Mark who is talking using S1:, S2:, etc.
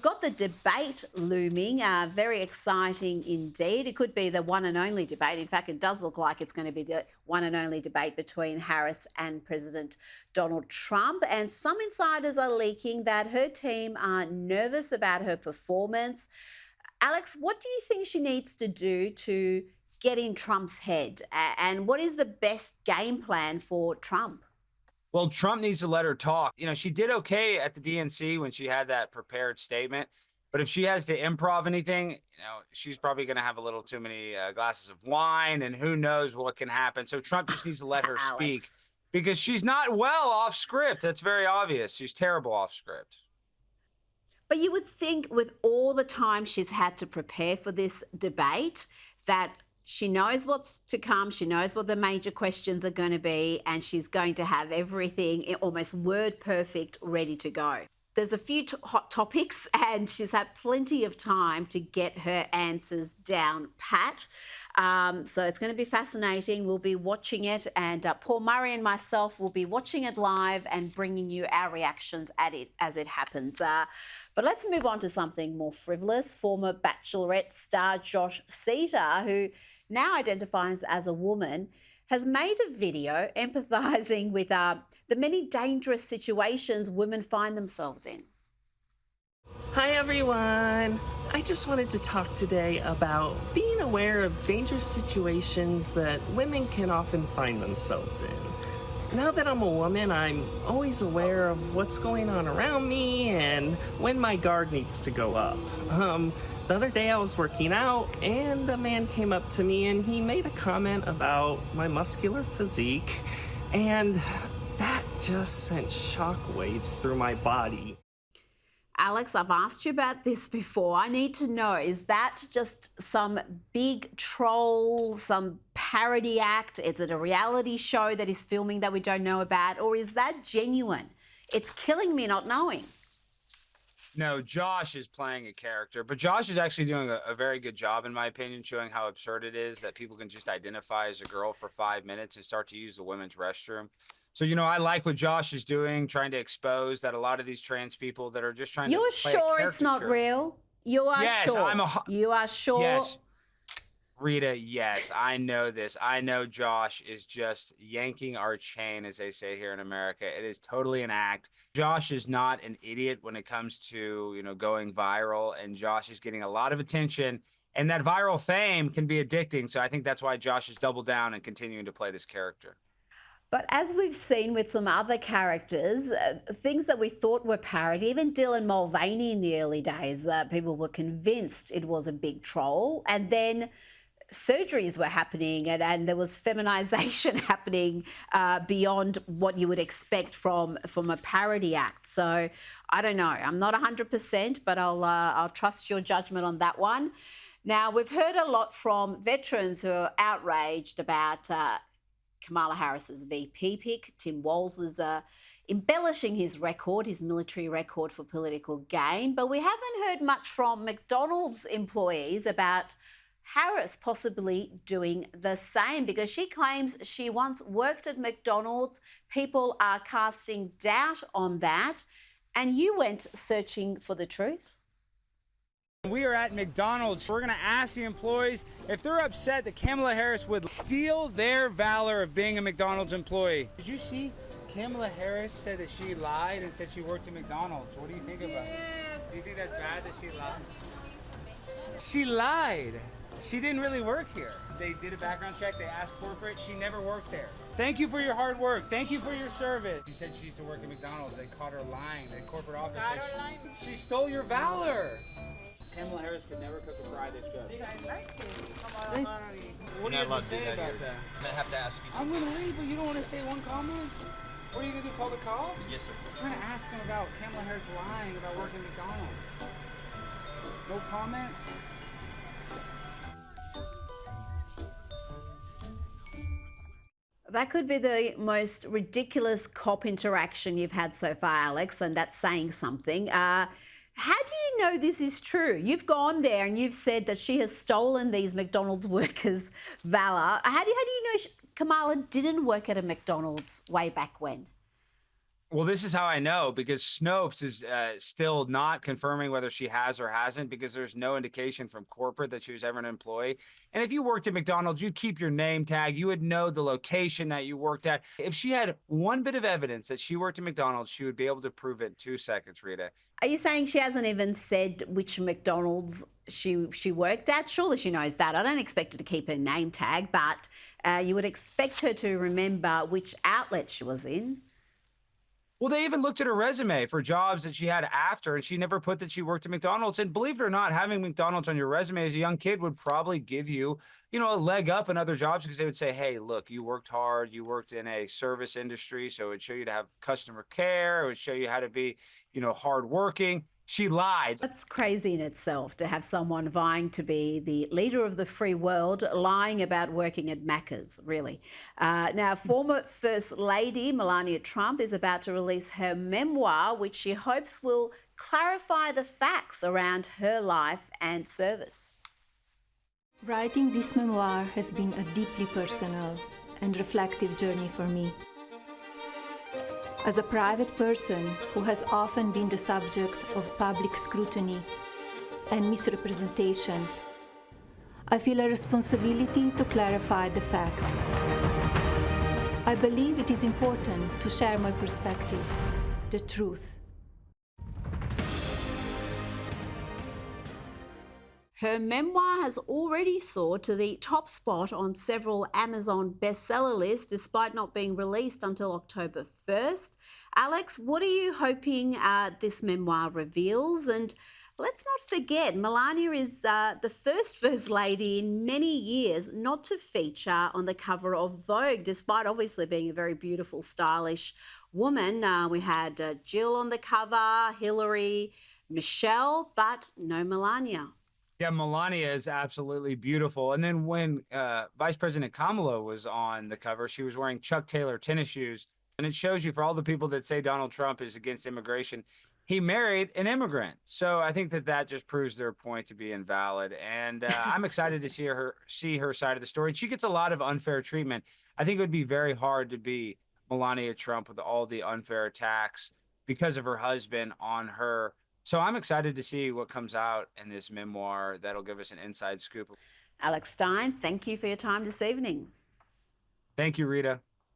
S1: Got the debate looming, very exciting indeed. It could be the one and only debate. In fact, it does look like it's going to be the one and only debate between Harris and President Donald Trump. And some insiders are leaking that her team are nervous about her performance. Alex, what do you think she needs to do to get in Trump's head? And what is the best game plan for Trump?
S2: Well, Trump needs to let her talk. She did okay at the DNC when she had that prepared statement. But if she has to improv anything, she's probably going to have a little too many glasses of wine, and who knows what can happen. So Trump just needs to let her speak because she's not well off script. That's very obvious. She's terrible off script.
S1: But you would think with all the time she's had to prepare for this debate that she knows what's to come. She knows what the major questions are going to be, and she's going to have everything almost word perfect ready to go. There's a few hot topics, and she's had plenty of time to get her answers down pat. So it's going to be fascinating. We'll be watching it, and Paul Murray and myself will be watching it live and bringing you our reactions at it as it happens. But let's move on to something more frivolous. Former Bachelorette star Josh Seater, who now identifies as a woman, has made a video empathising with the many dangerous situations women find themselves in.
S3: Hi everyone! I just wanted to talk today about being aware of dangerous situations that women can often find themselves in. Now that I'm a woman, I'm always aware of what's going on around me and when my guard needs to go up. The other day I was working out and a man came up to me and he made a comment about my muscular physique, and that just sent shockwaves through my body.
S1: Alex, I've asked you about this before. I need to know, is that just some big troll, some parody act? Is it a reality show that is filming that we don't know about? Or is that genuine? It's killing me not knowing.
S2: No, Josh is playing a character, but Josh is actually doing a very good job, in my opinion, showing how absurd it is that people can just identify as a girl for 5 minutes and start to use the women's restroom. So, I like what Josh is doing, trying to expose that a lot of these trans people that are just trying to play a
S1: You're sure it's not real? You are sure? You are sure?
S2: Yes. Rita, yes, I know this. I know Josh is just yanking our chain, as they say here in America. It is totally an act. Josh is not an idiot when it comes to, going viral, and Josh is getting a lot of attention, and that viral fame can be addicting. So I think that's why Josh has doubled down and continuing to play this character.
S1: But as we've seen with some other characters, things that we thought were parody, even Dylan Mulvaney in the early days, people were convinced it was a big troll. And then surgeries were happening and there was feminization happening beyond what you would expect from a parody act. So I don't know. I'm not 100%, but I'll trust your judgment on that one. Now, we've heard a lot from veterans who are outraged about Kamala Harris's VP pick. Tim Walz is embellishing his record, his military record, for political gain. But we haven't heard much from McDonald's employees about Harris possibly doing the same, because she claims she once worked at McDonald's. People are casting doubt on that. And you went searching for the truth.
S4: We are at McDonald's. We're going to ask the employees if they're upset that Kamala Harris would steal their valor of being a McDonald's employee. Did you see Kamala Harris said that she lied and said she worked at McDonald's? What do you think about it? Do you think that's bad that she lied? She lied. She didn't really work here. They did a background check. They asked corporate. She never worked there. Thank you for your hard work. Thank you for your service. She said she used to work at McDonald's. They caught her lying. The corporate office said she stole your valor. Kamala Harris could never cook a fry this good. What do you have to say about that?
S5: I'm gonna have to ask you.
S4: I'm gonna leave, but you don't want to say one comment? What are you gonna do? Call the cops?
S5: Yes, sir.
S4: I'm trying to ask him about Kamala Harris lying about working at McDonald's. No comment?
S1: That could be the most ridiculous cop interaction you've had so far, Alex, and that's saying something. How do you know this is true? You've gone there and you've said that she has stolen these McDonald's workers' valor. How do you know Kamala didn't work at a McDonald's way back when?
S2: Well, this is how I know, because Snopes is still not confirming whether she has or hasn't, because there's no indication from corporate that she was ever an employee. And if you worked at McDonald's, you'd keep your name tag. You would know the location that you worked at. If she had one bit of evidence that she worked at McDonald's, she would be able to prove it in 2 seconds, Rita.
S1: Are you saying she hasn't even said which McDonald's she worked at? Surely she knows that. I don't expect her to keep her name tag, but you would expect her to remember which outlet she was in.
S2: Well, they even looked at her resume for jobs that she had after, and she never put that she worked at McDonald's. And believe it or not, having McDonald's on your resume as a young kid would probably give you, a leg up in other jobs, because they would say, hey, look, you worked hard, you worked in a service industry, so it would show you to have customer care, it would show you how to be, hardworking. She lied.
S1: That's crazy in itself to have someone vying to be the leader of the free world lying about working at Macca's, really. Now, former First Lady Melania Trump is about to release her memoir, which she hopes will clarify the facts around her life and service.
S5: Writing this memoir has been a deeply personal and reflective journey for me. As a private person who has often been the subject of public scrutiny and misrepresentation, I feel a responsibility to clarify the facts. I believe it is important to share my perspective, the truth.
S1: Her memoir has already soared to the top spot on several Amazon bestseller lists, despite not being released until October 1st. Alex, what are you hoping this memoir reveals? And let's not forget, Melania is the first Lady in many years not to feature on the cover of Vogue, despite obviously being a very beautiful, stylish woman. We had Jill on the cover, Hillary, Michelle, but no Melania.
S2: Yeah, Melania is absolutely beautiful. And then when Vice President Kamala was on the cover, she was wearing Chuck Taylor tennis shoes. And it shows you, for all the people that say Donald Trump is against immigration, he married an immigrant. So I think that just proves their point to be invalid. And I'm excited to see her side of the story. And she gets a lot of unfair treatment. I think it would be very hard to be Melania Trump with all the unfair attacks because of her husband on her. So I'm excited to see what comes out in this memoir that'll give us an inside scoop.
S1: Alex Stein, thank you for your time this evening.
S2: Thank you, Rita.